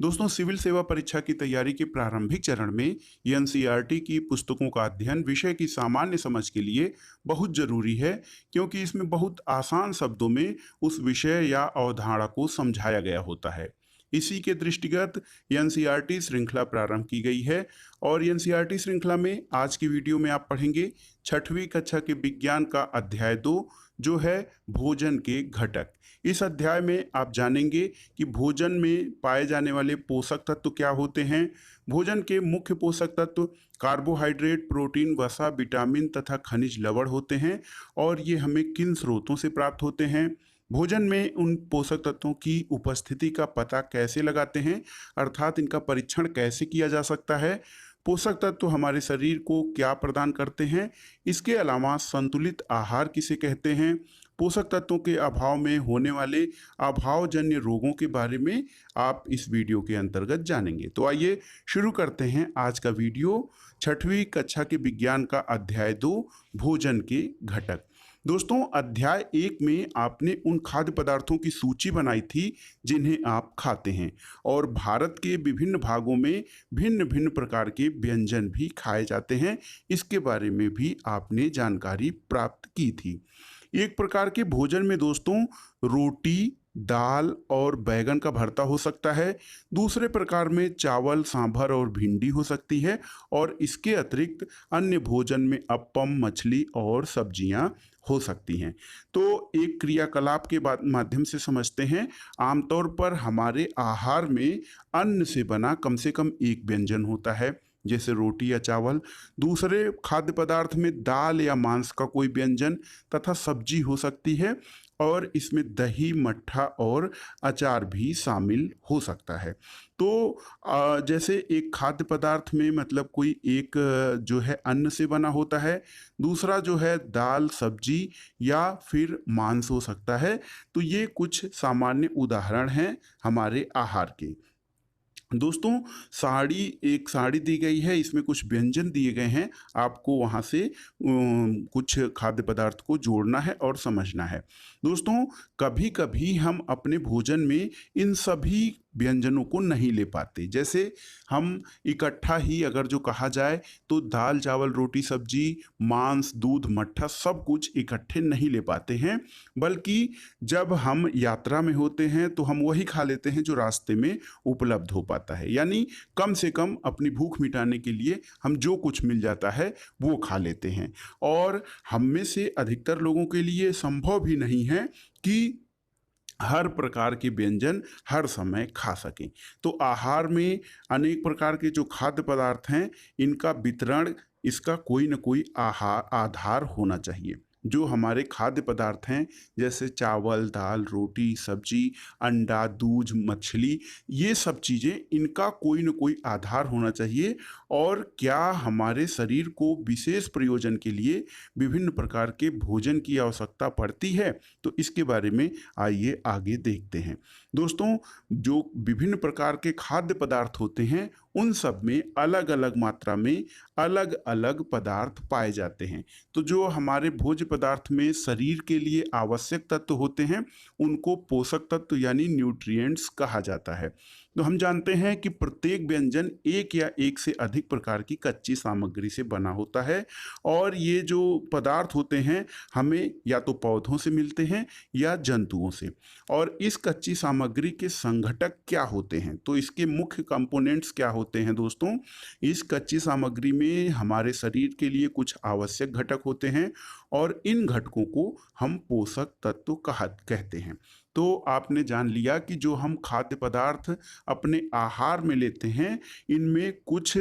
दोस्तों, सिविल सेवा परीक्षा की तैयारी के प्रारंभिक चरण में एनसीईआरटी की पुस्तकों का अध्ययन विषय की सामान्य समझ के लिए बहुत जरूरी है, क्योंकि इसमें बहुत आसान शब्दों में उस विषय या अवधारणा को समझाया गया होता है। इसी के दृष्टिगत एनसीईआरटी श्रृंखला प्रारंभ की गई है और एनसीईआरटी श्रृंखला में आज की वीडियो में आप पढ़ेंगे छठवीं कक्षा के विज्ञान का अध्याय 2, जो है भोजन के घटक। इस अध्याय में आप जानेंगे कि भोजन में पाए जाने वाले पोषक तत्व क्या होते हैं। भोजन के मुख्य पोषक तत्व कार्बोहाइड्रेट, प्रोटीन, वसा, विटामिन तथा खनिज लवण होते हैं और ये हमें किन स्रोतों से प्राप्त होते हैं। भोजन में उन पोषक तत्वों की उपस्थिति का पता कैसे लगाते हैं, अर्थात इनका परीक्षण कैसे किया जा सकता है। पोषक तत्व हमारे शरीर को क्या प्रदान करते हैं। इसके अलावा संतुलित आहार किसे कहते हैं। पोषक तत्वों के अभाव में होने वाले अभावजन्य रोगों के बारे में आप इस वीडियो के अंतर्गत जानेंगे। तो आइए शुरू करते हैं आज का वीडियो। छठवीं कक्षा के विज्ञान का अध्याय 2, भोजन के घटक। दोस्तों, अध्याय 1 में आपने उन खाद्य पदार्थों की सूची बनाई थी जिन्हें आप खाते हैं, और भारत के विभिन्न भागों में भिन्न भिन्न प्रकार के व्यंजन भी खाए जाते हैं। इसके बारे में भी आपने जानकारी प्राप्त की थी। एक प्रकार के भोजन में दोस्तों रोटी, दाल और बैगन का भरता हो सकता है। दूसरे प्रकार में चावल, सांभर और भिंडी हो सकती है, और इसके अतिरिक्त अन्य भोजन में अप्पम, मछली और सब्जियां हो सकती हैं। तो एक क्रियाकलाप के माध्यम से समझते हैं। आमतौर पर हमारे आहार में अन्न से बना कम से कम एक व्यंजन होता है, जैसे रोटी या चावल। दूसरे खाद्य पदार्थ में दाल या मांस का कोई व्यंजन तथा सब्जी हो सकती है, और इसमें दही, मट्ठा और अचार भी शामिल हो सकता है। तो जैसे एक खाद्य पदार्थ में मतलब कोई एक जो है अन्न से बना होता है, दूसरा जो है दाल, सब्जी या फिर मांस हो सकता है। तो ये कुछ सामान्य उदाहरण हैं हमारे आहार के। दोस्तों, एक साड़ी दी गई है, इसमें कुछ व्यंजन दिए गए हैं। आपको वहाँ से कुछ खाद्य पदार्थ को जोड़ना है और समझना है। दोस्तों, कभी कभी हम अपने भोजन में इन सभी व्यंजनों को नहीं ले पाते। जैसे हम इकट्ठा ही अगर जो कहा जाए तो दाल, चावल, रोटी, सब्जी, मांस, दूध, मट्ठा सब कुछ इकट्ठे नहीं ले पाते हैं, बल्कि जब हम यात्रा में होते हैं तो हम वही खा लेते हैं जो रास्ते में उपलब्ध हो पाता है। यानी कम से कम अपनी भूख मिटाने के लिए हम जो कुछ मिल जाता है वो खा लेते हैं। और हम में से अधिकतर लोगों के लिए संभव भी नहीं है कि हर प्रकार के व्यंजन हर समय खा सकें। तो आहार में अनेक प्रकार के जो खाद्य पदार्थ हैं, इनका वितरण, इसका कोई न कोई आधार होना चाहिए। जो हमारे खाद्य पदार्थ हैं, जैसे चावल, दाल, रोटी, सब्जी, अंडा, दूध, मछली, ये सब चीज़ें, इनका कोई न कोई आधार होना चाहिए। और क्या हमारे शरीर को विशेष प्रयोजन के लिए विभिन्न प्रकार के भोजन की आवश्यकता पड़ती है, तो इसके बारे में आइए आगे देखते हैं। दोस्तों, जो विभिन्न प्रकार के खाद्य पदार्थ होते हैं, उन सब में अलग अलग मात्रा में अलग अलग पदार्थ पाए जाते हैं। तो जो हमारे भोज्य पदार्थ में शरीर के लिए आवश्यक तत्व होते हैं, उनको पोषक तत्व यानी न्यूट्रिएंट्स कहा जाता है। तो हम जानते हैं कि प्रत्येक व्यंजन एक या एक से अधिक प्रकार की कच्ची सामग्री से बना होता है, और ये जो पदार्थ होते हैं हमें या तो पौधों से मिलते हैं या जंतुओं से। और इस कच्ची सामग्री के संघटक क्या होते हैं, तो इसके मुख्य कंपोनेंट्स क्या होते हैं दोस्तों। इस कच्ची सामग्री में हमारे शरीर के लिए कुछ आवश्यक घटक होते हैं, और इन घटकों को हम पोषक तत्व कहते हैं। तो आपने जान लिया कि जो हम खाद्य पदार्थ अपने आहार में लेते हैं, इनमें कुछ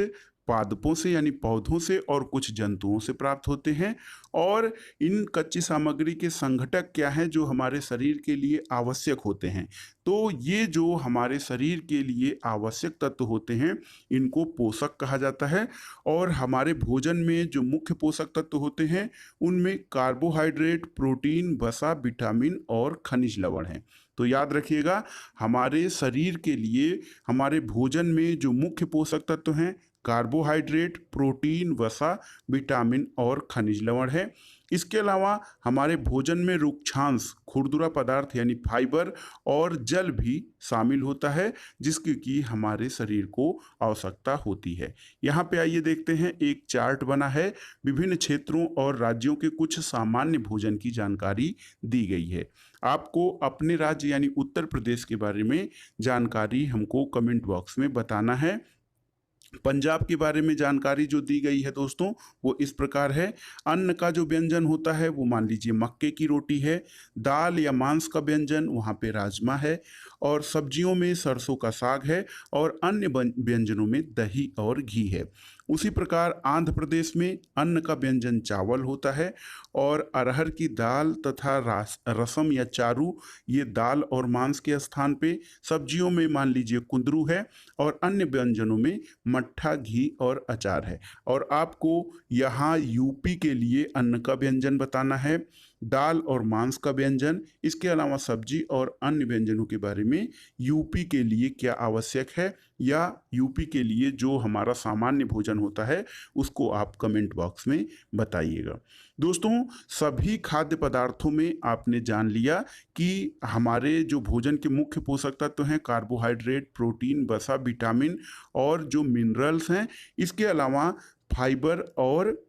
पादपों से यानी पौधों से और कुछ जंतुओं से प्राप्त होते हैं। और इन कच्ची सामग्री के संघटक क्या हैं जो हमारे शरीर के लिए आवश्यक होते हैं। तो ये जो हमारे शरीर के लिए आवश्यक तत्व होते हैं, इनको पोषक कहा जाता है। और हमारे भोजन में जो मुख्य पोषक तत्व होते हैं, उनमें कार्बोहाइड्रेट, प्रोटीन, वसा, विटामिन और खनिज लवण हैं। तो याद रखिएगा, हमारे शरीर के लिए हमारे भोजन में जो मुख्य पोषक तत्व हैं, कार्बोहाइड्रेट, प्रोटीन, वसा, विटामिन और खनिज लवण है। इसके अलावा हमारे भोजन में रुक्षांश, खुरदुरा पदार्थ यानी फाइबर और जल भी शामिल होता है, जिसकी कि हमारे शरीर को आवश्यकता होती है। यहाँ पे आइए देखते हैं, एक चार्ट बना है, विभिन्न क्षेत्रों और राज्यों के कुछ सामान्य भोजन की जानकारी दी गई है। आपको अपने राज्य यानी उत्तर प्रदेश के बारे में जानकारी हमको कमेंट बॉक्स में बताना है। पंजाब के बारे में जानकारी जो दी गई है दोस्तों, वो इस प्रकार है। अन्न का जो व्यंजन होता है वो मान लीजिए मक्के की रोटी है। दाल या मांस का व्यंजन वहाँ पे राजमा है। और सब्जियों में सरसों का साग है। और अन्य व्यंजनों में दही और घी है। उसी प्रकार आंध्र प्रदेश में अन्न का व्यंजन चावल होता है। और अरहर की दाल तथा रसम या चारू, ये दाल और मांस के स्थान पे। सब्जियों में मान लीजिए कुंदरू है। और अन्य व्यंजनों में मट्ठा, घी और अचार है। और आपको यहाँ यूपी के लिए अन्न का व्यंजन बताना है, दाल और मांस का व्यंजन। इसके अलावा सब्जी और अन्य व्यंजनों के बारे में यूपी के लिए क्या आवश्यक है, या यूपी के लिए जो हमारा सामान्य भोजन होता है उसको आप कमेंट बॉक्स में बताइएगा। दोस्तों, सभी खाद्य पदार्थों में आपने जान लिया कि हमारे जो भोजन के मुख्य पोषक तत्व हैं कार्बोहाइड्रेट, प्रोटीन, वसा, विटामिन और जो मिनरल्स हैं। इसके अलावा फाइबर और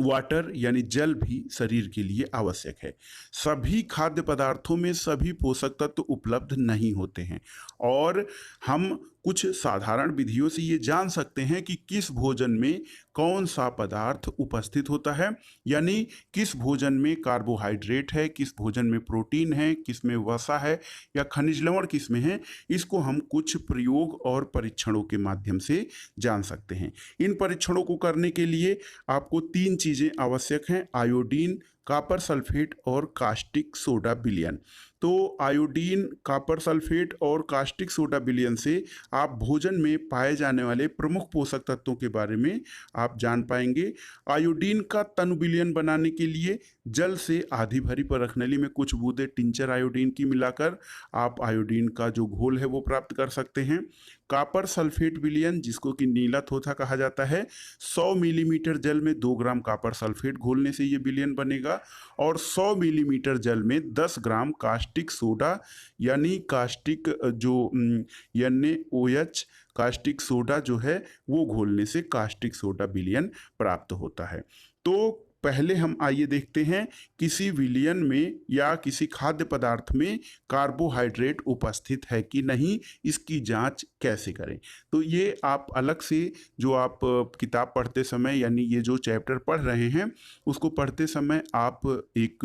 वाटर यानी जल भी शरीर के लिए आवश्यक है। सभी खाद्य पदार्थों में सभी पोषक तत्व उपलब्ध नहीं होते हैं। और हम कुछ साधारण विधियों से ये जान सकते हैं कि किस भोजन में कौन सा पदार्थ उपस्थित होता है, यानी किस भोजन में कार्बोहाइड्रेट है, किस भोजन में प्रोटीन है, किस में वसा है या खनिज लवण किस में है। इसको हम कुछ प्रयोग और परीक्षणों के माध्यम से जान सकते हैं। इन परीक्षणों को करने के लिए आपको 3 चीज़ें आवश्यक हैं: आयोडीन, कॉपर सल्फेट और कास्टिक सोडा विलयन। तो आयोडीन, कॉपर सल्फेट और कास्टिक सोडा विलयन से आप भोजन में पाए जाने वाले प्रमुख पोषक तत्वों के बारे में आप जान पाएंगे। आयोडीन का तन विलयन बनाने के लिए जल से आधी भरी परखनली में कुछ बूंदे टिंचर आयोडीन की मिलाकर आप आयोडीन का जो घोल है वो प्राप्त कर सकते हैं। कॉपर सल्फेट विलयन, जिसको कि नीला थोथा कहा जाता है, 100 मिलीमीटर जल में 2 ग्राम कॉपर सल्फेट घोलने से ये विलयन बनेगा। और 100 मिलीमीटर जल में 10 ग्राम कास्टिक सोडा यानी कास्टिक जो NaOH कास्टिक सोडा जो है वो घोलने से कास्टिक सोडा विलयन प्राप्त होता है। तो पहले हम आइए देखते हैं किसी विलयन में या किसी खाद्य पदार्थ में कार्बोहाइड्रेट उपस्थित है कि नहीं, इसकी जांच कैसे करें। तो ये आप अलग से जो आप किताब पढ़ते समय यानी ये जो चैप्टर पढ़ रहे हैं उसको पढ़ते समय आप एक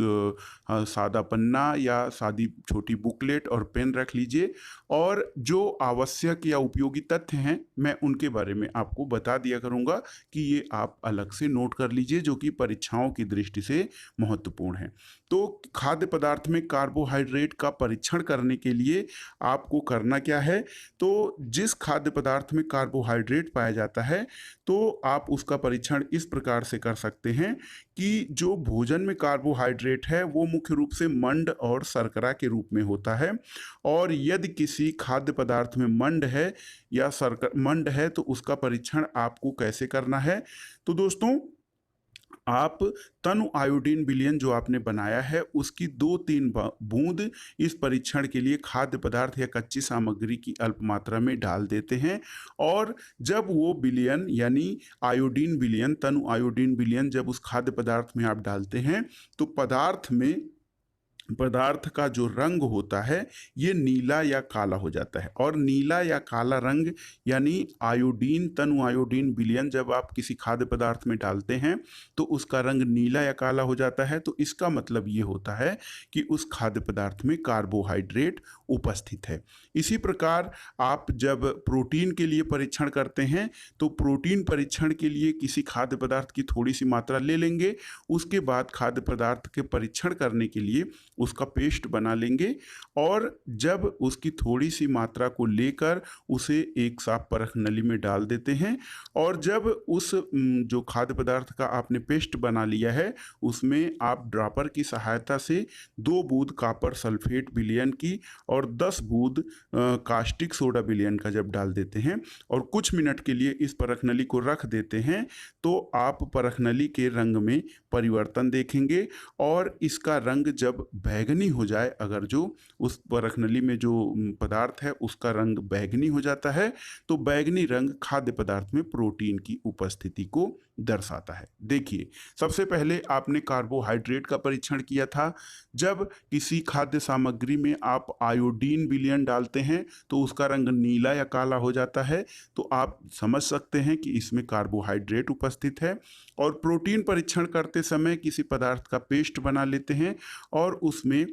सादा पन्ना या सादी छोटी बुकलेट और पेन रख लीजिए। और जो आवश्यक या उपयोगी तथ्य हैं मैं उनके बारे में आपको बता दिया करूँगा कि ये आप अलग से नोट कर लीजिए, जो कि परीक्षाओं की दृष्टि से महत्वपूर्ण है। तो खाद्य पदार्थ में कार्बोहाइड्रेट का परीक्षण करने के लिए आपको करना क्या है, तो जिस खाद्य पदार्थ में कार्बोहाइड्रेट पाया जाता है तो आप उसका परीक्षण इस प्रकार से कर सकते हैं कि जो भोजन में कार्बोहाइड्रेट है वो मुख्य रूप से मंड और शर्करा के रूप में होता है। और यदि किसी खाद्य पदार्थ में मंड है तो उसका परीक्षण आपको कैसे करना है। तो दोस्तों, आप तनु आयोडीन विलयन जो आपने बनाया है उसकी 2-3 बूंद इस परीक्षण के लिए खाद्य पदार्थ या कच्ची सामग्री की अल्प मात्रा में डाल देते हैं। और जब वो विलयन यानी आयोडीन विलयन, तनु आयोडीन विलयन जब उस खाद्य पदार्थ में आप डालते हैं तो पदार्थ का जो रंग होता है ये नीला या काला हो जाता है। और नीला या काला रंग यानी आयोडीन, तनु आयोडीन विलयन जब आप किसी खाद्य पदार्थ में डालते हैं तो उसका रंग नीला या काला हो जाता है। तो इसका मतलब ये होता है कि उस खाद्य पदार्थ में कार्बोहाइड्रेट उपस्थित है। इसी प्रकार आप जब प्रोटीन के लिए परीक्षण करते हैं तो प्रोटीन परीक्षण के लिए किसी खाद्य पदार्थ की थोड़ी सी मात्रा ले लेंगे। उसके बाद खाद्य पदार्थ के परीक्षण करने के लिए उसका पेस्ट बना लेंगे और जब उसकी थोड़ी सी मात्रा को लेकर उसे एक साफ परख नली में डाल देते हैं और जब उस जो खाद्य पदार्थ का आपने पेस्ट बना लिया है उसमें आप ड्रॉपर की सहायता से 2 बूंद कॉपर सल्फेट विलयन की और 10 बूंद कास्टिक सोडा विलयन का जब डाल देते हैं और कुछ मिनट के लिए इस परख नली को रख देते हैं तो आप परख नली के रंग में परिवर्तन देखेंगे और इसका रंग जब बैंगनी हो जाए, अगर जो उस परख नली में जो पदार्थ है उसका रंग बैंगनी हो जाता है तो बैंगनी रंग खाद्य पदार्थ में प्रोटीन की उपस्थिति को दर्शाता है। देखिए, सबसे पहले आपने कार्बोहाइड्रेट का परीक्षण किया था। जब किसी खाद्य सामग्री में आप आयोडीन विलयन डालते हैं तो उसका रंग नीला या काला हो जाता है, तो आप समझ सकते हैं कि इसमें कार्बोहाइड्रेट उपस्थित है। और प्रोटीन परीक्षण करते समय किसी पदार्थ का पेस्ट बना लेते हैं और उसमें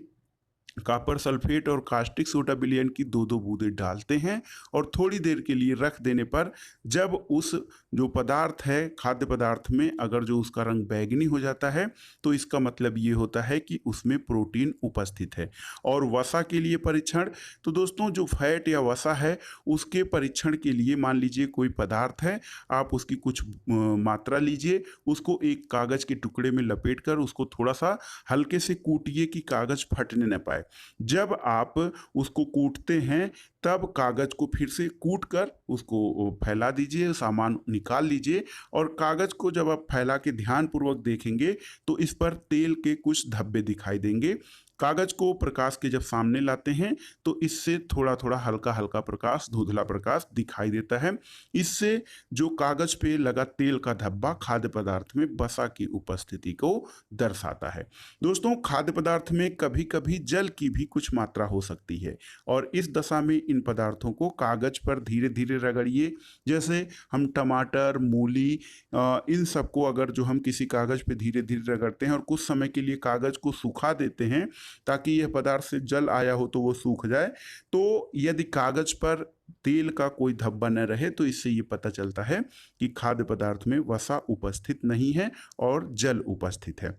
कॉपर सल्फेट और कास्टिक सोडा विलयन की 2-2 बूंदें डालते हैं और थोड़ी देर के लिए रख देने पर जब उस जो पदार्थ है खाद्य पदार्थ में अगर जो उसका रंग बैंगनी हो जाता है तो इसका मतलब ये होता है कि उसमें प्रोटीन उपस्थित है। और वसा के लिए परीक्षण, तो दोस्तों जो फैट या वसा है उसके परीक्षण के लिए मान लीजिए कोई पदार्थ है, आप उसकी कुछ मात्रा लीजिए, उसको एक कागज़ के टुकड़े में लपेट कर उसको थोड़ा सा हल्के से कूटिए कि कागज़ फटने न पाए। जब आप उसको कूटते हैं तब कागज को फिर से कूट कर उसको फैला दीजिए, सामान निकाल लीजिए और कागज को जब आप फैला के ध्यानपूर्वक देखेंगे तो इस पर तेल के कुछ धब्बे दिखाई देंगे। कागज को प्रकाश के जब सामने लाते हैं तो इससे थोड़ा थोड़ा हल्का हल्का प्रकाश, धुंधला प्रकाश दिखाई देता है। इससे जो कागज पे लगा तेल का धब्बा खाद्य पदार्थ में वसा की उपस्थिति को दर्शाता है। दोस्तों, खाद्य पदार्थ में कभी कभी जल की भी कुछ मात्रा हो सकती है और इस दशा में इन पदार्थों को कागज पर धीरे धीरे रगड़िए। जैसे हम टमाटर, मूली, इन सबको अगर जो हम किसी कागज पे धीरे धीरे रगड़ते हैं और कुछ समय के लिए कागज को सुखा देते हैं ताकि यह पदार्थ से जल आया हो तो वो सूख जाए, तो यदि कागज पर तेल का कोई धब्बा न रहे तो इससे ये पता चलता है कि खाद्य पदार्थ में वसा उपस्थित नहीं है और जल उपस्थित है।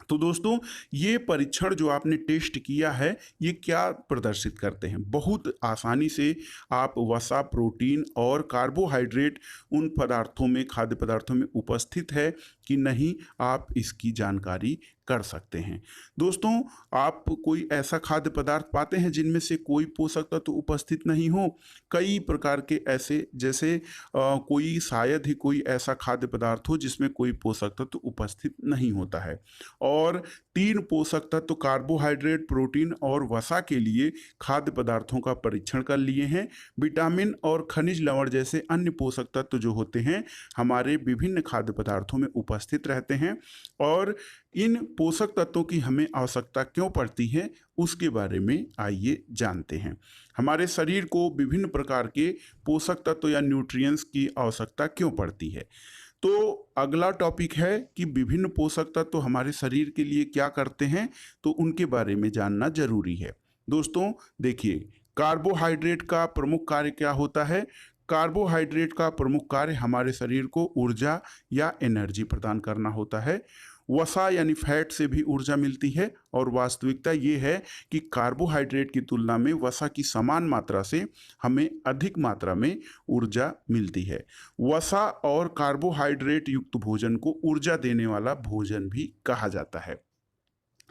तो दोस्तों, ये परीक्षण जो आपने टेस्ट किया है ये क्या प्रदर्शित करते हैं? बहुत आसानी से आप वसा, प्रोटीन और कार्बोहाइड्रेट उन पदार्थों में, खाद्य पदार्थों में उपस्थित है कि नहीं, आप इसकी जानकारी कर सकते हैं। दोस्तों, आप कोई ऐसा खाद्य पदार्थ पाते हैं जिनमें से कोई पोषक तत्व तो उपस्थित नहीं हो? कई प्रकार के ऐसे, जैसे कोई शायद ही कोई ऐसा खाद्य पदार्थ हो जिसमें कोई पोषक तत्व तो उपस्थित नहीं होता है। और 3 पोषक तत्व कार्बोहाइड्रेट, प्रोटीन और वसा के लिए खाद्य पदार्थों का परीक्षण कर लिए हैं। विटामिन और खनिज लवण जैसे अन्य पोषक तत्व जो होते हैं हमारे विभिन्न खाद्य पदार्थों में उपस्थित रहते हैं और इन पोषक तत्वों की हमें आवश्यकता क्यों पड़ती है उसके बारे में आइए जानते हैं। हमारे शरीर को विभिन्न प्रकार के पोषक तत्व या न्यूट्रिएंट्स की आवश्यकता क्यों पड़ती है। तो अगला टॉपिक है कि विभिन्न पोषक तत्व हमारे शरीर के लिए क्या करते हैं, तो उनके बारे में जानना जरूरी है। दोस्तों देखिए, कार्बोहाइड्रेट का प्रमुख कार्य क्या होता है? कार्बोहाइड्रेट का प्रमुख कार्य हमारे शरीर को ऊर्जा या एनर्जी प्रदान करना होता है। वसा यानी फैट से भी ऊर्जा मिलती है और वास्तविकता ये है कि कार्बोहाइड्रेट की तुलना में वसा की समान मात्रा से हमें अधिक मात्रा में ऊर्जा मिलती है। वसा और कार्बोहाइड्रेट युक्त भोजन को ऊर्जा देने वाला भोजन भी कहा जाता है।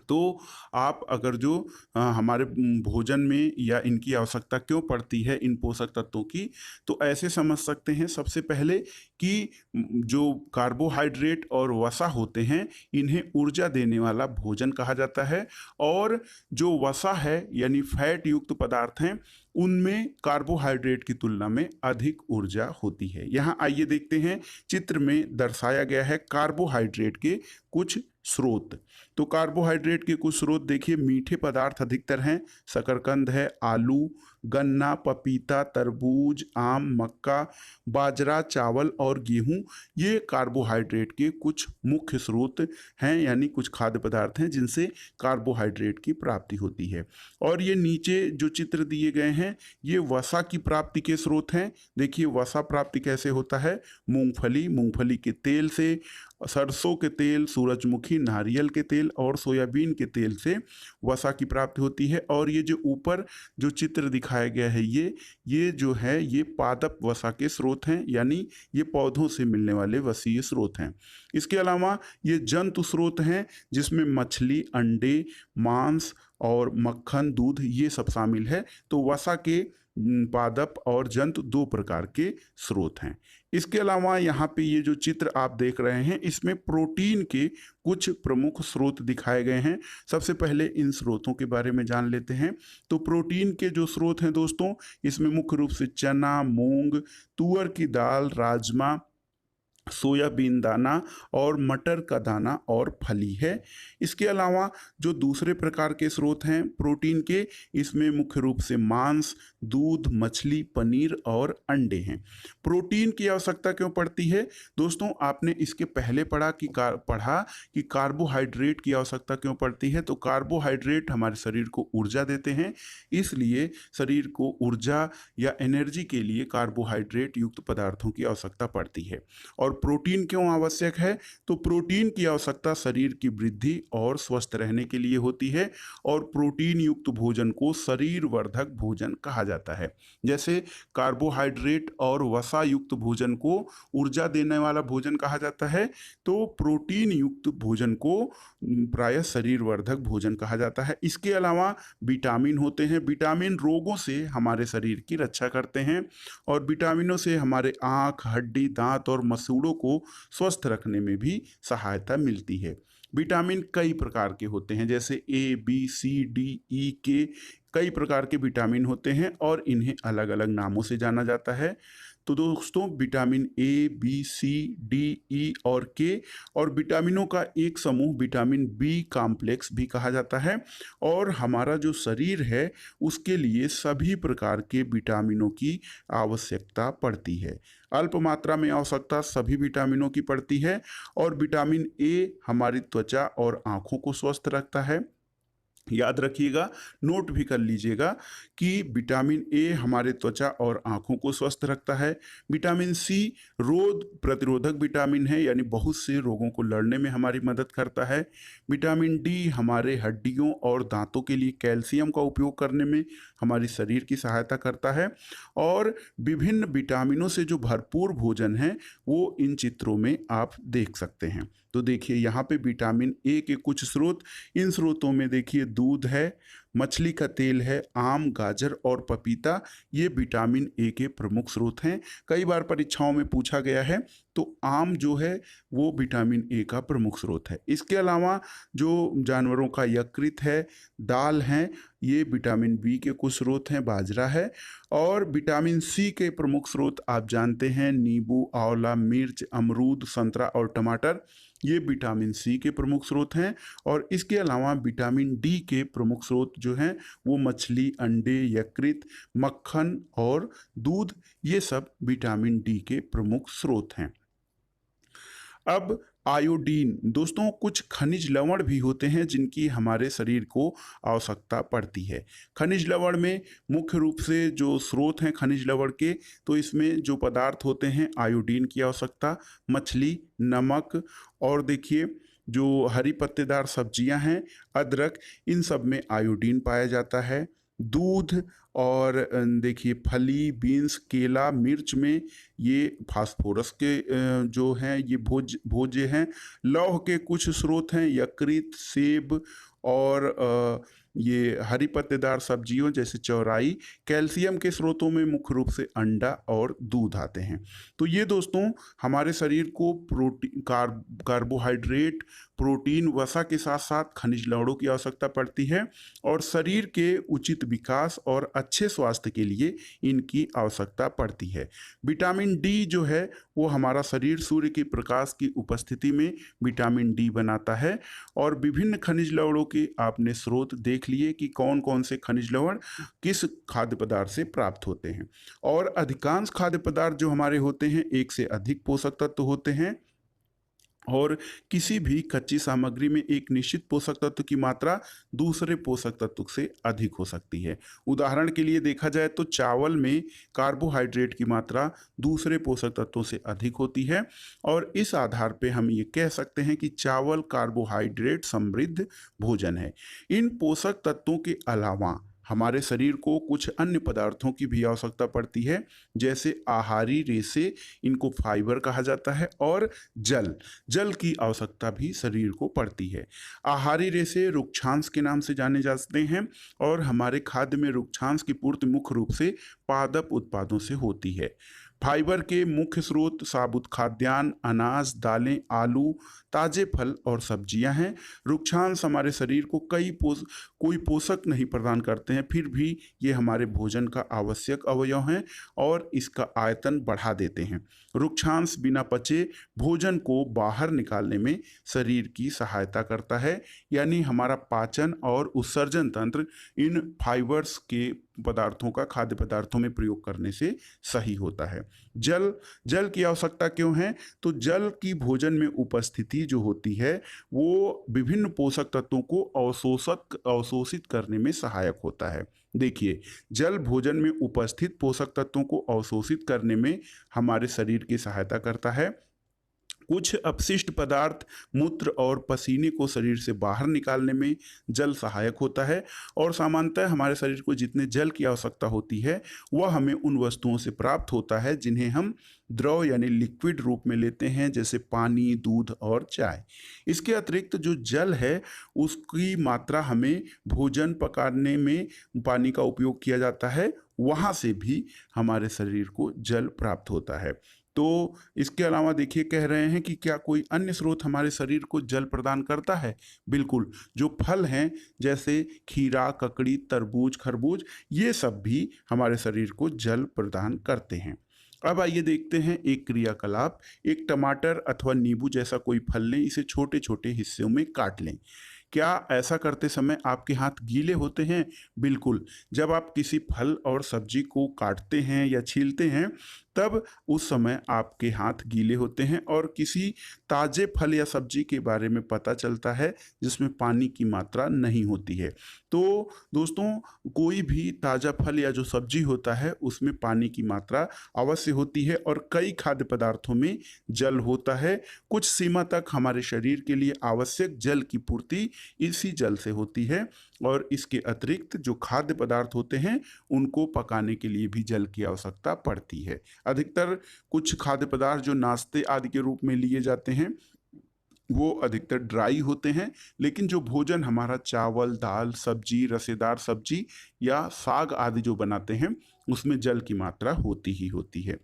तो आप अगर जो हमारे भोजन में या इनकी आवश्यकता क्यों पड़ती है इन पोषक तत्वों की, तो ऐसे समझ सकते हैं सबसे पहले कि जो कार्बोहाइड्रेट और वसा होते हैं इन्हें ऊर्जा देने वाला भोजन कहा जाता है और जो वसा है यानी फैट युक्त पदार्थ हैं उनमें कार्बोहाइड्रेट की तुलना में अधिक ऊर्जा होती है। यहाँ आइए देखते हैं, चित्र में दर्शाया गया है कार्बोहाइड्रेट के कुछ स्रोत। तो कार्बोहाइड्रेट के कुछ स्रोत देखिए, मीठे पदार्थ अधिकतर हैं, शकरकंद है, आलू, गन्ना, पपीता, तरबूज, आम, मक्का, बाजरा, चावल और गेहूं, ये कार्बोहाइड्रेट के कुछ मुख्य स्रोत हैं, यानी कुछ खाद्य पदार्थ हैं जिनसे कार्बोहाइड्रेट की प्राप्ति होती है। और ये नीचे जो चित्र दिए गए हैं ये वसा की प्राप्ति के स्रोत हैं। देखिए वसा प्राप्ति कैसे होता है, मूंगफली, मूंगफली के तेल से, सरसों के तेल, सूरजमुखी, नारियल के तेल और सोयाबीन के तेल से वसा की प्राप्ति होती है। और ये जो ऊपर जो चित्र दिखाया गया है ये जो है ये पादप वसा के स्रोत हैं, यानी ये पौधों से मिलने वाले वसीय स्रोत हैं। इसके अलावा ये जंतु स्रोत हैं जिसमें मछली, अंडे, मांस और मक्खन, दूध ये सब शामिल है। तो वसा के पादप और जंतु दो प्रकार के स्रोत हैं। इसके अलावा यहाँ पे ये जो चित्र आप देख रहे हैं इसमें प्रोटीन के कुछ प्रमुख स्रोत दिखाए गए हैं। सबसे पहले इन स्रोतों के बारे में जान लेते हैं। तो प्रोटीन के जो स्रोत हैं दोस्तों, इसमें मुख्य रूप से चना, मूंग, तुअर की दाल, राजमा, सोयाबीन दाना और मटर का दाना और फली है। इसके अलावा जो दूसरे प्रकार के स्रोत हैं प्रोटीन के, इसमें मुख्य रूप से मांस, दूध, मछली, पनीर और अंडे हैं। प्रोटीन की आवश्यकता क्यों पड़ती है दोस्तों? आपने इसके पहले पढ़ा कि कार्बोहाइड्रेट की आवश्यकता क्यों पड़ती है। तो कार्बोहाइड्रेट हमारे शरीर को ऊर्जा देते हैं, इसलिए शरीर को ऊर्जा या एनर्जी के लिए कार्बोहाइड्रेट युक्त पदार्थों की आवश्यकता पड़ती है। और प्रोटीन क्यों आवश्यक है? तो प्रोटीन की आवश्यकता शरीर की वृद्धि और स्वस्थ रहने के लिए होती है। और प्रोटीन युक्त भोजन को शरीर वर्धक भोजन कहा जाता है। जैसे कार्बोहाइड्रेट और वसा युक्त भोजन को ऊर्जा देने वाला भोजन कहा जाता है, तो प्रोटीन युक्त भोजन को प्रायः शरीर वर्धक भोजन कहा जाता है। इसके अलावा विटामिन होते हैं। विटामिन रोगों से हमारे शरीर की रक्षा करते हैं और विटामिनों से हमारे आँख, हड्डी, दांत और मसूड़ों को स्वस्थ रखने में भी सहायता मिलती है। विटामिन कई प्रकार के होते हैं, जैसे ए, बी, सी, डी, ई, के, कई प्रकार के विटामिन होते हैं और इन्हें अलग अलग नामों से जाना जाता है। तो दोस्तों vitamin A, B, C, D, E और के और विटामिनों का एक समूह विटामिन बी कॉम्प्लेक्स भी कहा जाता है। और हमारा जो शरीर है उसके लिए सभी प्रकार के विटामिनों की आवश्यकता पड़ती है। अल्प मात्रा में आवश्यकता सभी विटामिनों की पड़ती है। और विटामिन ए हमारी त्वचा और आँखों को स्वस्थ रखता है। याद रखिएगा, नोट भी कर लीजिएगा कि विटामिन ए हमारे त्वचा और आँखों को स्वस्थ रखता है। विटामिन सी रोग प्रतिरोधक विटामिन है, यानी बहुत से रोगों को लड़ने में हमारी मदद करता है। विटामिन डी हमारे हड्डियों और दांतों के लिए कैल्शियम का उपयोग करने में हमारी शरीर की सहायता करता है। और विभिन्न विटामिनों से जो भरपूर भोजन है वो इन चित्रों में आप देख सकते हैं। तो देखिए यहाँ पे विटामिन ए के कुछ स्रोत, इन स्रोतों में देखिए दूध है, मछली का तेल है, आम, गाजर और पपीता ये विटामिन ए के प्रमुख स्रोत हैं। कई बार परीक्षाओं में पूछा गया है, तो आम जो है वो विटामिन ए का प्रमुख स्रोत है। इसके अलावा जो जानवरों का यकृत है, दाल हैं, ये विटामिन बी के कुछ स्रोत हैं, बाजरा है। और विटामिन सी के प्रमुख स्रोत आप जानते हैं, नींबू, आंवला, मिर्च, अमरूद, संतरा और टमाटर ये विटामिन सी के प्रमुख स्रोत हैं। और इसके अलावा विटामिन डी के प्रमुख स्रोत जो हैं वो मछली, अंडे, यकृत, मक्खन और दूध ये सब विटामिन डी के प्रमुख स्रोत हैं। अब आयोडीन दोस्तों, कुछ खनिज लवण भी होते हैं जिनकी हमारे शरीर को आवश्यकता पड़ती है। खनिज लवण में मुख्य रूप से जो स्रोत हैं खनिज लवण के, तो इसमें जो पदार्थ होते हैं आयोडीन की आवश्यकता, मछली, नमक और देखिए जो हरी पत्तेदार सब्जियां हैं, अदरक, इन सब में आयोडीन पाया जाता है। दूध और देखिए फली, बीन्स, केला, मिर्च में ये फास्फोरस के जो हैं ये भोज्य हैं। लौह के कुछ स्रोत हैं, यकृत, सेब और ये हरी पत्तेदार सब्जियों जैसे चौराई। कैल्शियम के स्रोतों में मुख्य रूप से अंडा और दूध आते हैं। तो ये दोस्तों हमारे शरीर को कार्बोहाइड्रेट, प्रोटीन, वसा के साथ साथ खनिज लवणों की आवश्यकता पड़ती है। और शरीर के उचित विकास और अच्छे स्वास्थ्य के लिए इनकी आवश्यकता पड़ती है। विटामिन डी जो है वो हमारा शरीर सूर्य के प्रकाश की उपस्थिति में विटामिन डी बनाता है। और विभिन्न खनिज लवणों के आपने स्रोत देख लिए कि कौन कौन से खनिज लवण किस खाद्य पदार्थ से प्राप्त होते हैं। और अधिकांश खाद्य पदार्थ जो हमारे होते हैं एक से अधिक पोषक तत्व होते हैं। और किसी भी कच्ची सामग्री में एक निश्चित पोषक तत्व की मात्रा दूसरे पोषक तत्व से अधिक हो सकती है। उदाहरण के लिए देखा जाए तो चावल में कार्बोहाइड्रेट की मात्रा दूसरे पोषक तत्वों से अधिक होती है और इस आधार पे हम ये कह सकते हैं कि चावल कार्बोहाइड्रेट समृद्ध भोजन है। इन पोषक तत्वों के अलावा हमारे शरीर को कुछ अन्य पदार्थों की भी आवश्यकता पड़ती है, जैसे आहारी रेशे, इनको फाइबर कहा जाता है, और जल जल की आवश्यकता भी शरीर को पड़ती है। आहारी रेशे रुक्षांश के नाम से जाने जाते हैं और हमारे खाद्य में रुक्षांश की पूर्ति मुख्य रूप से पादप उत्पादों से होती है। फाइबर के मुख्य स्रोत साबुत खाद्यान्न, अनाज, दालें, आलू, ताजे फल और सब्जियां हैं। रुक्षांश हमारे शरीर को कोई पोषक नहीं प्रदान करते हैं, फिर भी ये हमारे भोजन का आवश्यक अवयव हैं और इसका आयतन बढ़ा देते हैं। रुक्षांश बिना पचे भोजन को बाहर निकालने में शरीर की सहायता करता है, यानी हमारा पाचन और उत्सर्जन तंत्र इन फाइबर्स के पदार्थों का खाद्य पदार्थों में प्रयोग करने से सही होता है। जल जल की आवश्यकता क्यों है? तो जल की भोजन में उपस्थिति जो होती है वो विभिन्न पोषक तत्वों को अवशोषित करने में सहायक होता है। देखिए, जल भोजन में उपस्थित पोषक तत्वों को अवशोषित करने में हमारे शरीर की सहायता करता है। कुछ अपशिष्ट पदार्थ मूत्र और पसीने को शरीर से बाहर निकालने में जल सहायक होता है और सामान्यतः हमारे शरीर को जितने जल की आवश्यकता होती है वह हमें उन वस्तुओं से प्राप्त होता है जिन्हें हम द्रव यानी लिक्विड रूप में लेते हैं, जैसे पानी, दूध और चाय। इसके अतिरिक्त जो जल है उसकी मात्रा हमें भोजन पकाने में पानी का उपयोग किया जाता है, वहाँ से भी हमारे शरीर को जल प्राप्त होता है। तो इसके अलावा देखिए, कह रहे हैं कि क्या कोई अन्य स्रोत हमारे शरीर को जल प्रदान करता है? बिल्कुल, जो फल हैं जैसे खीरा, ककड़ी, तरबूज, खरबूज, ये सब भी हमारे शरीर को जल प्रदान करते हैं। अब आइए देखते हैं एक क्रियाकलाप। एक टमाटर अथवा नींबू जैसा कोई फल लें, इसे छोटे छोटे हिस्सों में काट लें। क्या ऐसा करते समय आपके हाथ गीले होते हैं? बिल्कुल, जब आप किसी फल और सब्जी को काटते हैं या छीलते हैं तब उस समय आपके हाथ गीले होते हैं और किसी ताज़े फल या सब्जी के बारे में पता चलता है जिसमें पानी की मात्रा नहीं होती है। तो दोस्तों, कोई भी ताज़ा फल या जो सब्जी होता है उसमें पानी की मात्रा अवश्य होती है और कई खाद्य पदार्थों में जल होता है। कुछ सीमा तक हमारे शरीर के लिए आवश्यक जल की पूर्ति इसी जल से होती है और इसके अतिरिक्त जो खाद्य पदार्थ होते हैं उनको पकाने के लिए भी जल की आवश्यकता पड़ती है। अधिकतर कुछ खाद्य पदार्थ जो नाश्ते आदि के रूप में लिए जाते हैं वो अधिकतर ड्राई होते हैं, लेकिन जो भोजन हमारा चावल, दाल, सब्जी, रसेदार सब्जी या साग आदि जो बनाते हैं उसमें जल की मात्रा होती ही होती है।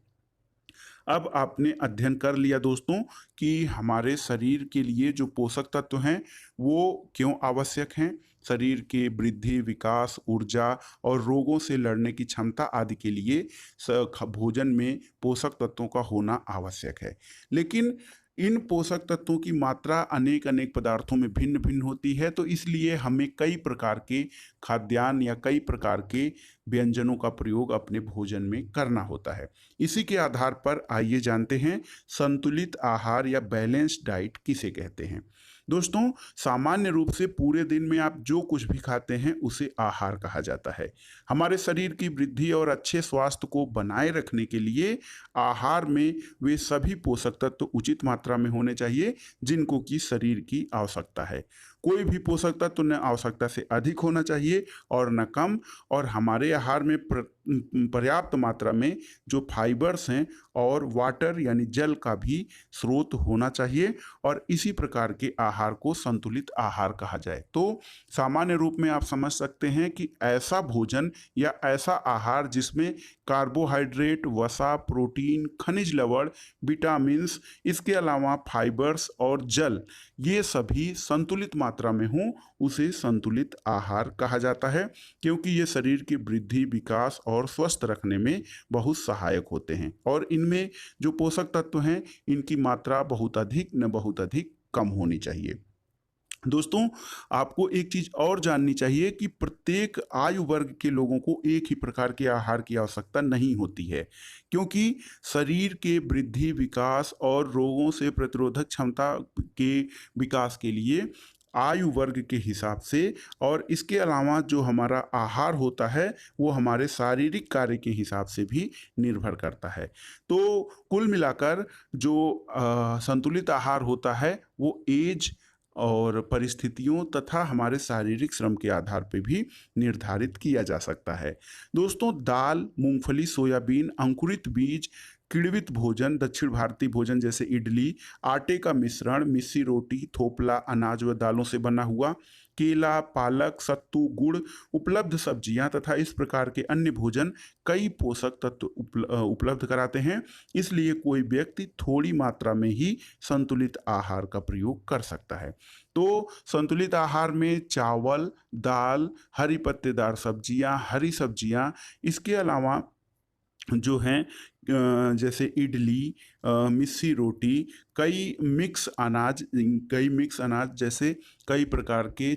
अब आपने अध्ययन कर लिया दोस्तों कि हमारे शरीर के लिए जो पोषक तत्व हैं वो क्यों आवश्यक हैं। शरीर के वृद्धि, विकास, ऊर्जा और रोगों से लड़ने की क्षमता आदि के लिए भोजन में पोषक तत्वों का होना आवश्यक है। लेकिन इन पोषक तत्वों की मात्रा अनेक अनेक पदार्थों में भिन्न भिन्न होती है, तो इसलिए हमें कई प्रकार के खाद्यान्न या कई प्रकार के व्यंजनों का प्रयोग अपने भोजन में करना होता है। इसी के आधार पर आइए जानते हैं संतुलित आहार या बैलेंस्ड डाइट किसे कहते हैं। दोस्तों, सामान्य रूप से पूरे दिन में आप जो कुछ भी खाते हैं उसे आहार कहा जाता है। हमारे शरीर की वृद्धि और अच्छे स्वास्थ्य को बनाए रखने के लिए आहार में वे सभी पोषक तत्व उचित मात्रा में होने चाहिए जिनको कि शरीर की आवश्यकता है। कोई भी पोषक तत्व न आवश्यकता से अधिक होना चाहिए और न कम, और हमारे आहार में पर्याप्त मात्रा में जो फाइबर्स हैं और वाटर यानी जल का भी स्रोत होना चाहिए और इसी प्रकार के आहार को संतुलित आहार कहा जाए। तो सामान्य रूप में आप समझ सकते हैं कि ऐसा भोजन या ऐसा आहार जिसमें कार्बोहाइड्रेट, वसा, प्रोटीन, खनिज लवण, विटामिन्स, इसके अलावा फाइबर्स और जल, ये सभी संतुलित मात्रा में हों, उसे संतुलित आहार कहा जाता है, क्योंकि ये शरीर की वृद्धि, विकास और स्वस्थ रखने में बहुत सहायक होते हैं और इनमें जो पोषक तत्व हैं इनकी मात्रा बहुत अधिक न बहुत अधिक कम होनी चाहिए। दोस्तों, आपको एक चीज़ और जाननी चाहिए कि प्रत्येक आयु वर्ग के लोगों को एक ही प्रकार के आहार की आवश्यकता नहीं होती है, क्योंकि शरीर के वृद्धि, विकास और रोगों से प्रतिरोधक क्षमता के विकास के लिए आयु वर्ग के हिसाब से और इसके अलावा जो हमारा आहार होता है, वो हमारे शारीरिक कार्य के हिसाब से भी निर्भर करता है। तो कुल मिलाकर जो संतुलित आहार होता है, वो ऐज और परिस्थितियों तथा हमारे शारीरिक श्रम के आधार पे भी निर्धारित किया जा सकता है। दोस्तों, दाल, मूंगफली, सोयाबीन, अंकुरित बीज, किण्वित भोजन, दक्षिण भारतीय भोजन जैसे इडली, आटे का मिश्रण, मिस्सी रोटी, थोपला, अनाज व दालों से बना हुआ, केला, पालक, सत्तू, गुड़, उपलब्ध सब्जियां तथा इस प्रकार के अन्य भोजन कई पोषक तत्व उपलब्ध कराते हैं। इसलिए कोई व्यक्ति थोड़ी मात्रा में ही संतुलित आहार का प्रयोग कर सकता है। तो संतुलित आहार में चावल, दाल, हरी पत्तेदार सब्जियां, हरी सब्जियां, इसके अलावा जो हैं जैसे इडली, मिस्सी रोटी, कई मिक्स अनाज जैसे कई प्रकार के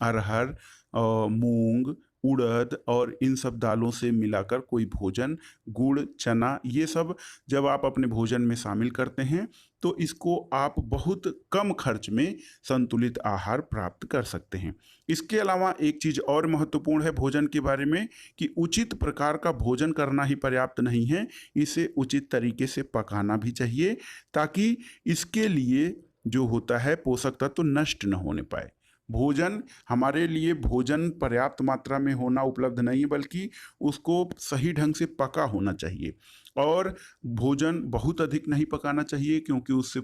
अरहर, मूंग, उड़द और इन सब दालों से मिलाकर कोई भोजन, गुड़, चना, ये सब जब आप अपने भोजन में शामिल करते हैं, तो इसको आप बहुत कम खर्च में संतुलित आहार प्राप्त कर सकते हैं। इसके अलावा एक चीज़ और महत्वपूर्ण है भोजन के बारे में कि उचित प्रकार का भोजन करना ही पर्याप्त नहीं है, इसे उचित तरीके से पकाना भी चाहिए, ताकि इसके लिए जो होता है पोषक तत्व नष्ट न होने पाए। भोजन हमारे लिए भोजन पर्याप्त मात्रा में होना उपलब्ध नहीं, बल्कि उसको सही ढंग से पका होना चाहिए। और भोजन बहुत अधिक नहीं पकाना चाहिए, क्योंकि उससे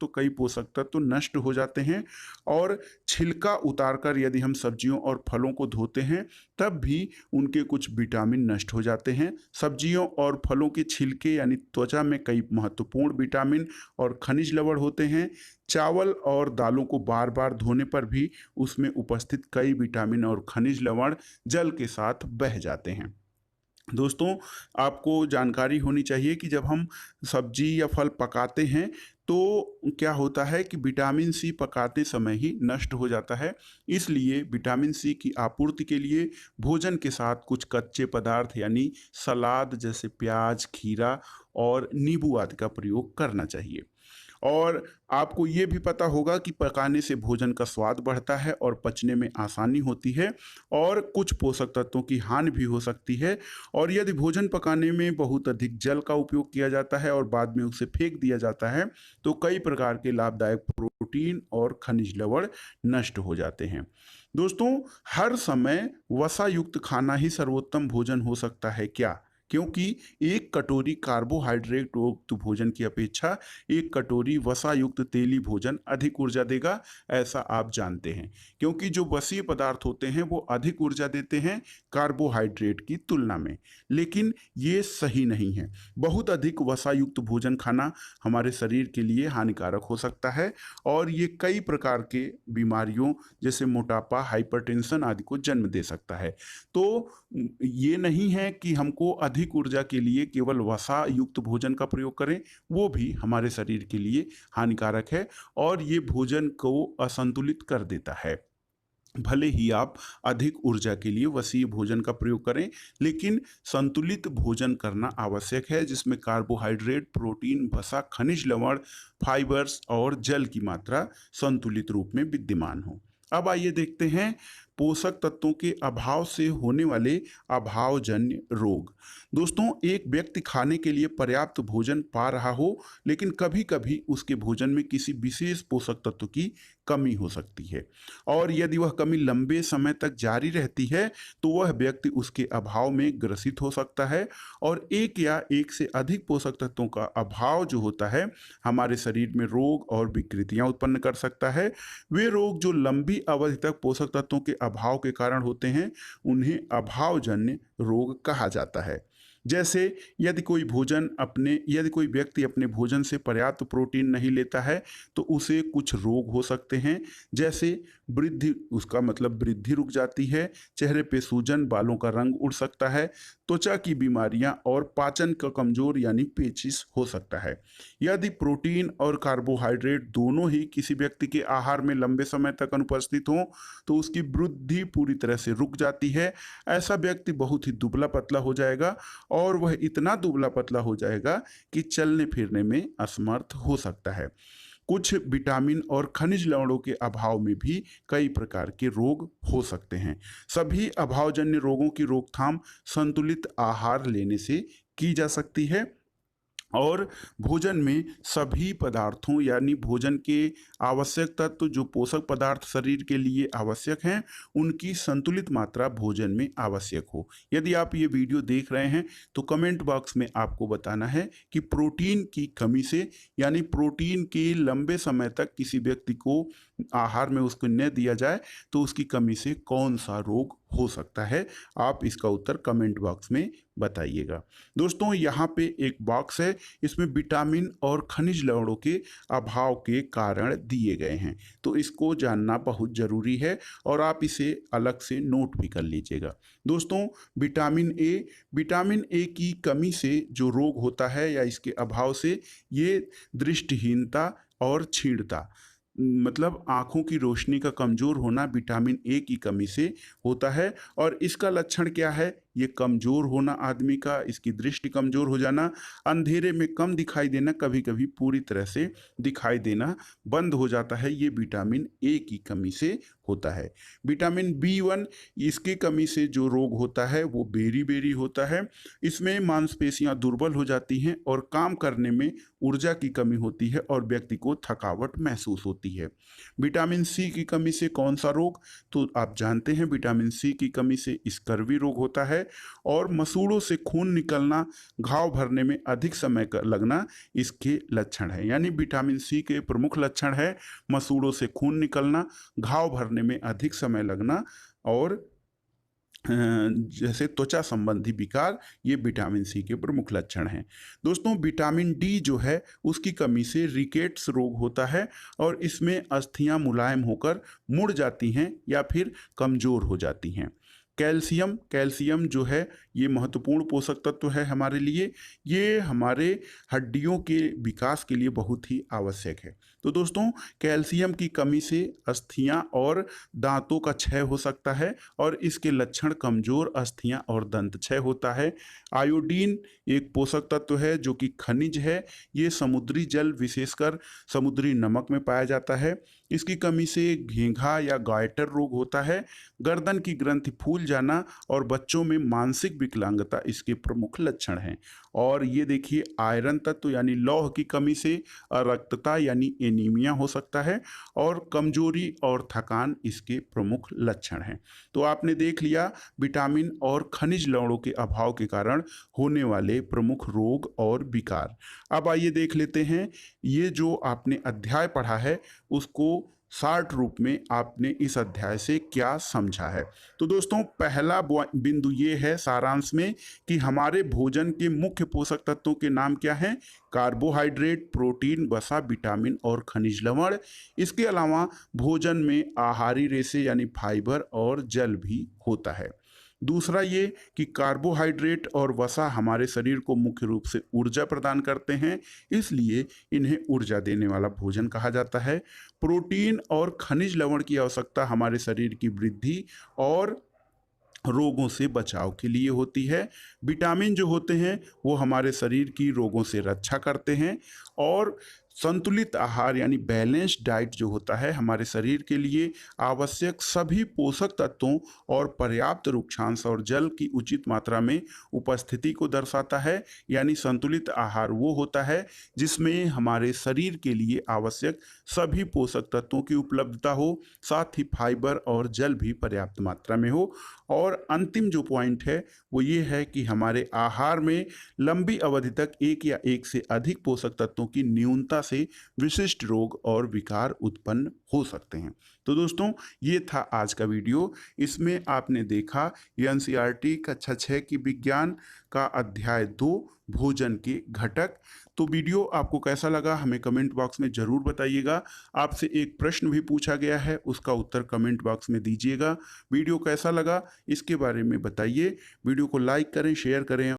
कई पोषक तत्व नष्ट हो जाते हैं। और छिलका उतारकर यदि हम सब्जियों और फलों को धोते हैं, तब भी उनके कुछ विटामिन नष्ट हो जाते हैं। सब्जियों और फलों के छिलके यानी त्वचा में कई महत्वपूर्ण विटामिन और खनिज लवण होते हैं। चावल और दालों को बार बार धोने पर भी उसमें उपस्थित कई विटामिन और खनिज लवण जल के साथ बह जाते हैं। दोस्तों, आपको जानकारी होनी चाहिए कि जब हम सब्जी या फल पकाते हैं, तो क्या होता है कि विटामिन सी पकाते समय ही नष्ट हो जाता है। इसलिए विटामिन सी की आपूर्ति के लिए भोजन के साथ कुछ कच्चे पदार्थ यानी सलाद जैसे प्याज, खीरा और नींबू आदि का प्रयोग करना चाहिए। और आपको ये भी पता होगा कि पकाने से भोजन का स्वाद बढ़ता है और पचने में आसानी होती है, और कुछ पोषक तत्वों की हानि भी हो सकती है। और यदि भोजन पकाने में बहुत अधिक जल का उपयोग किया जाता है और बाद में उसे फेंक दिया जाता है, तो कई प्रकार के लाभदायक प्रोटीन और खनिज लवण नष्ट हो जाते हैं। दोस्तों, हर समय वसा युक्त खाना ही सर्वोत्तम भोजन हो सकता है क्या? क्योंकि एक कटोरी कार्बोहाइड्रेट युक्त भोजन की अपेक्षा एक कटोरी वसा युक्त तेली भोजन अधिक ऊर्जा देगा, ऐसा आप जानते हैं। क्योंकि जो वसीय पदार्थ होते हैं वो अधिक ऊर्जा देते हैं कार्बोहाइड्रेट की तुलना में, लेकिन ये सही नहीं है। बहुत अधिक वसा युक्त भोजन खाना हमारे शरीर के लिए हानिकारक हो सकता है, और ये कई प्रकार के बीमारियों जैसे मोटापा, हाइपरटेंशन आदि को जन्म दे सकता है। तो ये नहीं है कि हमको अधिक ऊर्जा के लिए केवल वसा युक्त भोजन का प्रयोग करें, वो भी हमारे शरीर के लिए हानिकारक है और ये भोजन को असंतुलित कर देता है। भले ही आप अधिक ऊर्जा के लिए वसीय भोजन का प्रयोग करें, लेकिन संतुलित भोजन करना आवश्यक है, जिसमें कार्बोहाइड्रेट, प्रोटीन, वसा, खनिज लवण, फाइबर्स और जल की मात्रा संतुलित रूप में विद्यमान हो। अब आइए देखते हैं पोषक तत्वों के अभाव से होने वाले अभावजन्य रोग। दोस्तों, एक व्यक्ति खाने के लिए पर्याप्त भोजन पा रहा हो, लेकिन कभी कभी उसके भोजन में किसी विशेष पोषक तत्व की कमी हो सकती है, और यदि वह कमी लंबे समय तक जारी रहती है, तो वह व्यक्ति उसके अभाव में ग्रसित हो सकता है। और एक या एक से अधिक पोषक तत्वों का अभाव जो होता है, हमारे शरीर में रोग और विकृतियां उत्पन्न कर सकता है। वे रोग जो लंबी अवधि तक पोषक तत्वों के अभाव के कारण होते हैं, उन्हें अभावजन्य रोग कहा जाता है। जैसे यदि कोई व्यक्ति अपने भोजन से पर्याप्त प्रोटीन नहीं लेता है तो उसे कुछ रोग हो सकते हैं, जैसे वृद्धि रुक जाती है, चेहरे पे सूजन, बालों का रंग उड़ सकता है, त्वचा की बीमारियां और पाचन का कमजोर यानी पेचिश हो सकता है। यदि प्रोटीन और कार्बोहाइड्रेट दोनों ही किसी व्यक्ति के आहार में लंबे समय तक अनुपस्थित हों तो उसकी वृद्धि पूरी तरह से रुक जाती है। ऐसा व्यक्ति बहुत ही दुबला पतला हो जाएगा और वह इतना दुबला पतला हो जाएगा कि चलने फिरने में असमर्थ हो सकता है। कुछ विटामिन और खनिज लवणों के अभाव में भी कई प्रकार के रोग हो सकते हैं। सभी अभावजन्य रोगों की रोकथाम संतुलित आहार लेने से की जा सकती है और भोजन में सभी पदार्थों यानी भोजन के आवश्यक तत्व जो पोषक पदार्थ शरीर के लिए आवश्यक हैं उनकी संतुलित मात्रा भोजन में आवश्यक हो। यदि आप ये वीडियो देख रहे हैं तो कमेंट बॉक्स में आपको बताना है कि प्रोटीन की कमी से यानी प्रोटीन के लंबे समय तक किसी व्यक्ति को आहार में उसको न दिया जाए तो उसकी कमी से कौन सा रोग हो सकता है। आप इसका उत्तर कमेंट बॉक्स में बताइएगा। दोस्तों यहाँ पे एक बॉक्स है, इसमें विटामिन और खनिज लवणों के अभाव के कारण दिए गए हैं, तो इसको जानना बहुत ज़रूरी है और आप इसे अलग से नोट भी कर लीजिएगा। दोस्तों विटामिन ए की कमी से जो रोग होता है या इसके अभाव से ये दृष्टिहीनता और क्षीणता मतलब आँखों की रोशनी का कमज़ोर होना विटामिन ए की कमी से होता है। और इसका लक्षण क्या है? ये कमज़ोर होना आदमी का, इसकी दृष्टि कमज़ोर हो जाना, अंधेरे में कम दिखाई देना, कभी कभी पूरी तरह से दिखाई देना बंद हो जाता है, ये विटामिन ए की कमी से होता है। विटामिन B1 इसकी कमी से जो रोग होता है वो बेरी होता है। इसमें मांसपेशियां दुर्बल हो जाती हैं और काम करने में ऊर्जा की कमी होती है और व्यक्ति को थकावट महसूस होती है। विटामिन सी की कमी से कौन सा रोग? तो आप जानते हैं विटामिन सी की कमी से स्कर्वी रोग होता है और मसूड़ों से खून निकलना, घाव भरने में अधिक समय लगना इसके लक्षण है। यानी विटामिन सी के प्रमुख लक्षण है मसूड़ों से खून निकलना, घाव भरने में अधिक समय लगना और जैसे त्वचा संबंधी विकार, ये विटामिन सी के प्रमुख लक्षण हैं। दोस्तों विटामिन डी जो है उसकी कमी से रिकेट्स रोग होता है और इसमें अस्थियां मुलायम होकर मुड़ जाती हैं या फिर कमज़ोर हो जाती हैं। कैल्शियम जो है ये महत्वपूर्ण पोषक तत्व है हमारे लिए, ये हमारे हड्डियों के विकास के लिए बहुत ही आवश्यक है। तो दोस्तों कैल्शियम की कमी से अस्थियां और दांतों का क्षय हो सकता है और इसके लक्षण कमज़ोर अस्थियां और दंत क्षय होता है। आयोडीन एक पोषक तत्व है जो कि खनिज है, ये समुद्री जल विशेषकर समुद्री नमक में पाया जाता है। इसकी कमी से घेंघा या गॉइटर रोग होता है। गर्दन की ग्रंथि फूल जाना और बच्चों में मानसिक विकलांगता इसके प्रमुख लक्षण हैं। और ये देखिए आयरन तत्व यानी लौह की कमी से अरक्तता यानी एनीमिया हो सकता है और कमजोरी और थकान इसके प्रमुख लक्षण हैं। तो आपने देख लिया विटामिन और खनिज लवणों के अभाव के कारण होने वाले प्रमुख रोग और विकार। अब आइए देख लेते हैं ये जो आपने अध्याय पढ़ा है उसको शार्ट रूप में आपने इस अध्याय से क्या समझा है। तो दोस्तों पहला बिंदु ये है सारांश में कि हमारे भोजन के मुख्य पोषक तत्वों के नाम क्या हैं? कार्बोहाइड्रेट, प्रोटीन, वसा, विटामिन और खनिज लवण। इसके अलावा भोजन में आहारी रेशे यानी फाइबर और जल भी होता है। दूसरा ये कि कार्बोहाइड्रेट और वसा हमारे शरीर को मुख्य रूप से ऊर्जा प्रदान करते हैं, इसलिए इन्हें ऊर्जा देने वाला भोजन कहा जाता है। प्रोटीन और खनिज लवण की आवश्यकता हमारे शरीर की वृद्धि और रोगों से बचाव के लिए होती है। विटामिन जो होते हैं वो हमारे शरीर की रोगों से रक्षा करते हैं और संतुलित आहार यानी बैलेंस्ड डाइट जो होता है हमारे शरीर के लिए आवश्यक सभी पोषक तत्वों और पर्याप्त रुक्षांश और जल की उचित मात्रा में उपस्थिति को दर्शाता है। यानी संतुलित आहार वो होता है जिसमें हमारे शरीर के लिए आवश्यक सभी पोषक तत्वों की उपलब्धता हो, साथ ही फाइबर और जल भी पर्याप्त मात्रा में हो। और अंतिम जो पॉइंट है वो ये है कि हमारे आहार में लंबी अवधि तक एक या एक से अधिक पोषक तत्वों की न्यूनता से विशिष्ट रोग और विकार उत्पन्न हो सकते हैं। तो दोस्तों, ये था आज का वीडियो। इसमें आपने देखा एनसीईआरटी कक्षा 6 की विज्ञान का अध्याय 2 भोजन के घटक। तो वीडियो आपको कैसा लगा हमें कमेंट बॉक्स में ज़रूर बताइएगा। आपसे एक प्रश्न भी पूछा गया है, उसका उत्तर कमेंट बॉक्स में दीजिएगा। वीडियो कैसा लगा इसके बारे में बताइए। वीडियो को लाइक करें, शेयर करें